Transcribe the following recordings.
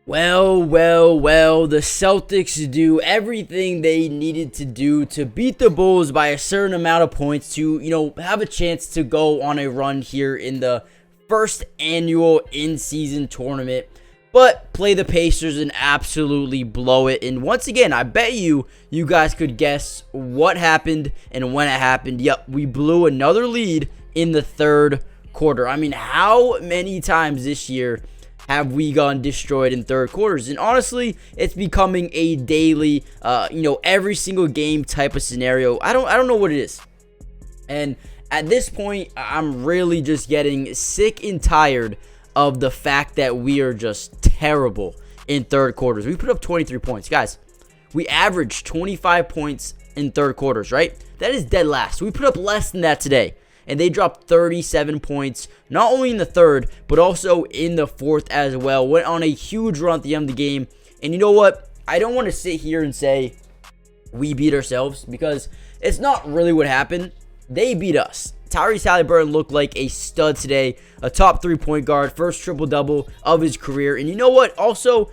Well, the Celtics do everything they needed to do to beat the Bulls by a certain amount of points to, have a chance to go on a run here in the first annual in-season tournament, but play the Pacers and absolutely blow it. And once again, I bet you guys could guess what happened and when it happened. Yep, we blew another lead in the third quarter. I mean, how many times this year have we gone destroyed in third quarters? And honestly, it's becoming a daily, every single game type of scenario. I don't know what it is. And at this point, I'm really just getting sick and tired of the fact that we are just terrible in third quarters. We put up 23 points. Guys, we averaged 25 points in third quarters, right? That is dead last. We put up less than that today. And they dropped 37 points, not only in the third, but also in the fourth as well. Went on a huge run at the end of the game. And you know what? I don't want to sit here and say we beat ourselves, because it's not really what happened. They beat us. Tyrese Haliburton looked like a stud today. A top 3-point guard. First triple-double of his career. And you know what? Also,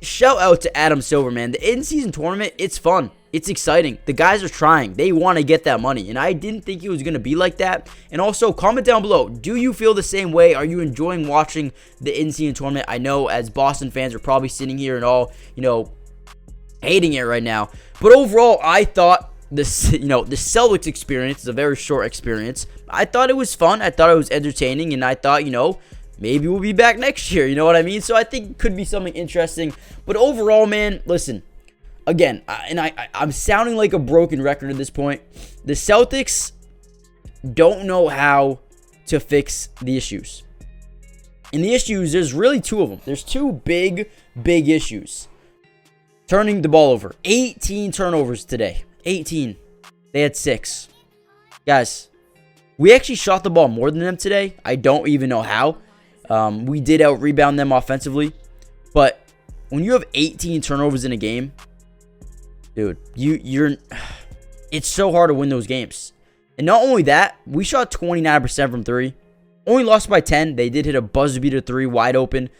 shout out to Adam Silver, man. The in-season tournament, it's fun. It's exciting. The guys are trying. They want to get that money. And I didn't think it was going to be like that. And also, comment down below. Do you feel the same way? Are you enjoying watching the in-season tournament? I know as Boston fans are probably sitting here and all, hating it right now. But overall, I thought the Celtics experience is a very short experience. I thought it was fun. I thought it was entertaining. And I thought, maybe we'll be back next year. You know what I mean? So I think it could be something interesting. But overall, man, listen. Again, I'm sounding like a broken record at this point. The Celtics don't know how to fix the issues. And the issues, there's really two of them. There's two big issues. Turning the ball over. 18 turnovers today. 18. They had 6. Guys, we actually shot the ball more than them today. I don't even know how. We did out-rebound them offensively. But when you have 18 turnovers in a game, dude, it's so hard to win those games. And not only that, we shot 29% from 3. Only lost by 10. They did hit a buzzer beater 3 wide open.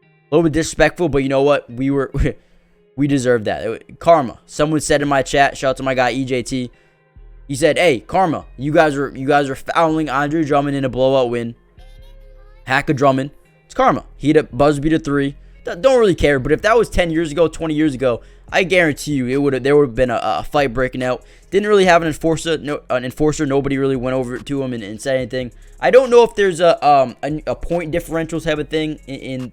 A little bit disrespectful, but you know what? We deserved that. Karma. Someone said in my chat, shout out to my guy EJT. He said, "Hey, Karma, you guys are fouling Andre Drummond in a blowout win. Hack a Drummond. It's karma. He hit a buzzer beater 3. Don't really care, but if that was 10 years ago, 20 years ago, I guarantee you there would have been a fight breaking out. Didn't really have an enforcer. Nobody really went over to him and said anything. I don't know if there's a point differential type of thing in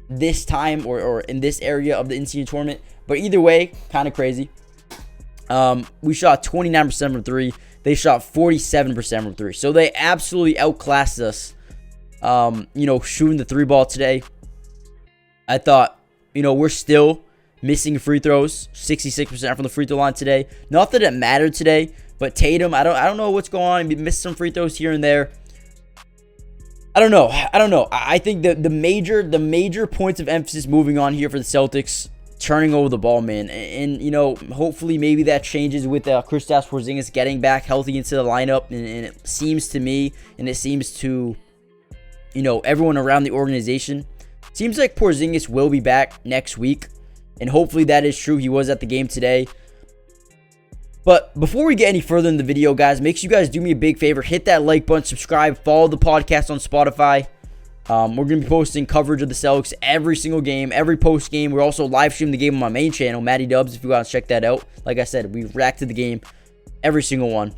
this time or in this area of the in-season tournament. But either way, kind of crazy. We shot 29% from 3. They shot 47% from 3. So they absolutely outclassed us, shooting the 3 ball today. I thought, we're still missing free throws, 66% from the free throw line today. Not that it mattered today, but Tatum, I don't know what's going on. He missed some free throws here and there. I don't know. I think the major points of emphasis moving on here for the Celtics, turning over the ball, man. And hopefully maybe that changes with Kristaps Porzingis getting back healthy into the lineup. And it seems to me, and it seems to, everyone around the organization, seems like Porzingis will be back next week, and hopefully that is true. He was at the game today. But before we get any further in the video, guys, make sure you guys do me a big favor. Hit that like button, subscribe, follow the podcast on Spotify. We're going to be posting coverage of the Celtics every single game, every post game. We're also live streaming the game on my main channel, Matty Dubs, if you want to check that out. Like I said, we react to the game, every single one.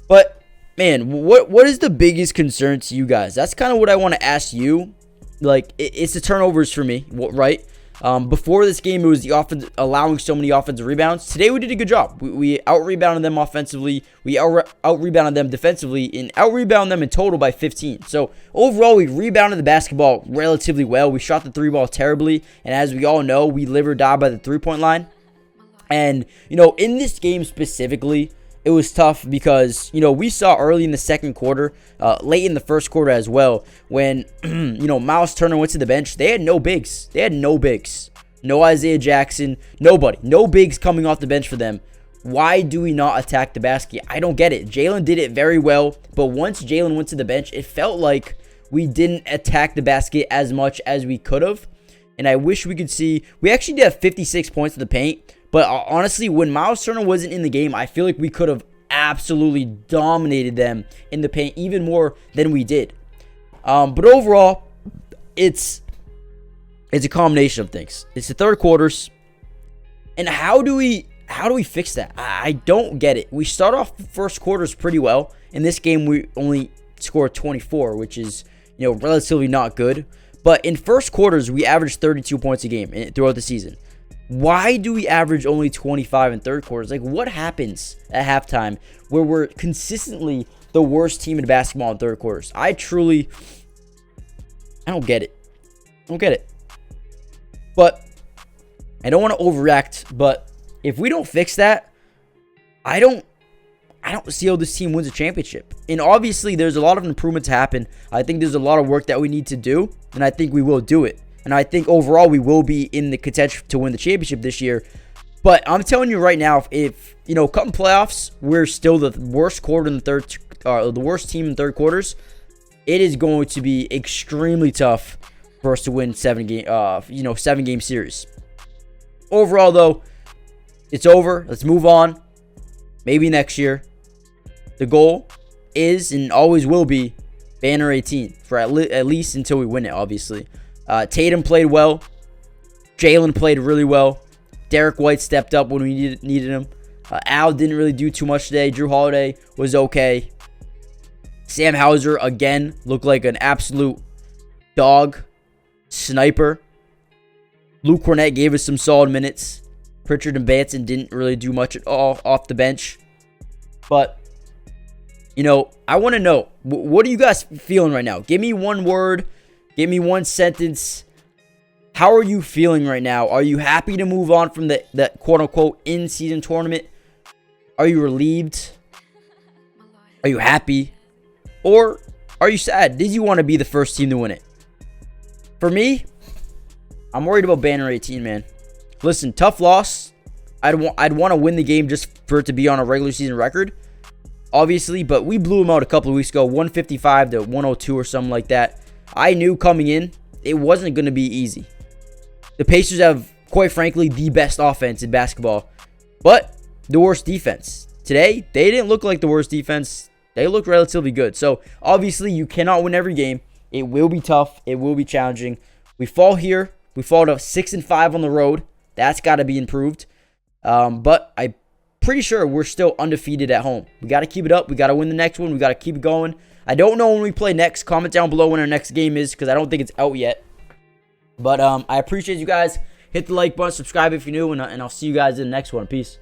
But, man, what is the biggest concern to you guys? That's kind of what I want to ask you. Like, it's the turnovers for me, right? Before this game, it was the offense allowing so many offensive rebounds. Today, we did a good job. We out-rebounded them offensively. We out-rebounded them defensively and out-rebounded them in total by 15. So, overall, we rebounded the basketball relatively well. We shot the 3 ball terribly. And as we all know, we live or die by the 3-point line. And, in this game specifically, it was tough because, we saw early in the second quarter, late in the first quarter as well, when, Miles Turner went to the bench. They had no bigs. No Isaiah Jackson. Nobody. No bigs coming off the bench for them. Why do we not attack the basket? I don't get it. Jalen did it very well, but once Jalen went to the bench, it felt like we didn't attack the basket as much as we could have. And I wish we could see. We actually did have 56 points in the paint. But honestly, when Miles Turner wasn't in the game, I feel like we could have absolutely dominated them in the paint even more than we did. But overall, it's a combination of things. It's the third quarters. And how do we fix that? I don't get it. We start off the first quarters pretty well. In this game, we only scored 24, which is, relatively not good. But in first quarters, we averaged 32 points a game throughout the season. Why do we average only 25 in third quarters? Like, what happens at halftime where we're consistently the worst team in basketball in third quarters? I don't get it. I don't get it. But I don't want to overreact, but if we don't fix that, I don't see how this team wins a championship. And obviously, there's a lot of improvements happen. I think there's a lot of work that we need to do, and I think we will do it. And I think overall we will be in the contention to win the championship this year. But I'm telling you right now, if come playoffs, we're still the worst the worst team in third quarters. It is going to be extremely tough for us to win 7-game series. Overall, though, it's over. Let's move on. Maybe next year. The goal is and always will be banner 18 for at least until we win it, obviously. Tatum played well. Jalen played really well. Derek White stepped up when we needed him. Al didn't really do too much today. Drew Holiday was okay. Sam Hauser, again, looked like an absolute dog. Sniper. Luke Cornett gave us some solid minutes. Pritchard and Banton didn't really do much at all off the bench. But, I want to know, what are you guys feeling right now? Give me one word. Give me one sentence. How are you feeling right now? Are you happy to move on from that quote-unquote in-season tournament? Are you relieved? Are you happy? Or are you sad? Did you want to be the first team to win it? For me, I'm worried about banner 18, man. Listen, tough loss. I'd want to win the game just for it to be on a regular season record, obviously. But we blew them out a couple of weeks ago, 155 to 102 or something like that. I knew coming in, it wasn't going to be easy. The Pacers have, quite frankly, the best offense in basketball, but the worst defense. Today, they didn't look like the worst defense. They looked relatively good. So, obviously, you cannot win every game. It will be tough. It will be challenging. We fall here. We fall to 6-5 on the road. That's got to be improved. But I'm pretty sure we're still undefeated at home. We got to keep it up. We got to win the next one. We got to keep it going. I don't know when we play next. Comment down below when our next game is because I don't think it's out yet. But I appreciate you guys. Hit the like button, subscribe if you're new, and I'll see you guys in the next one. Peace.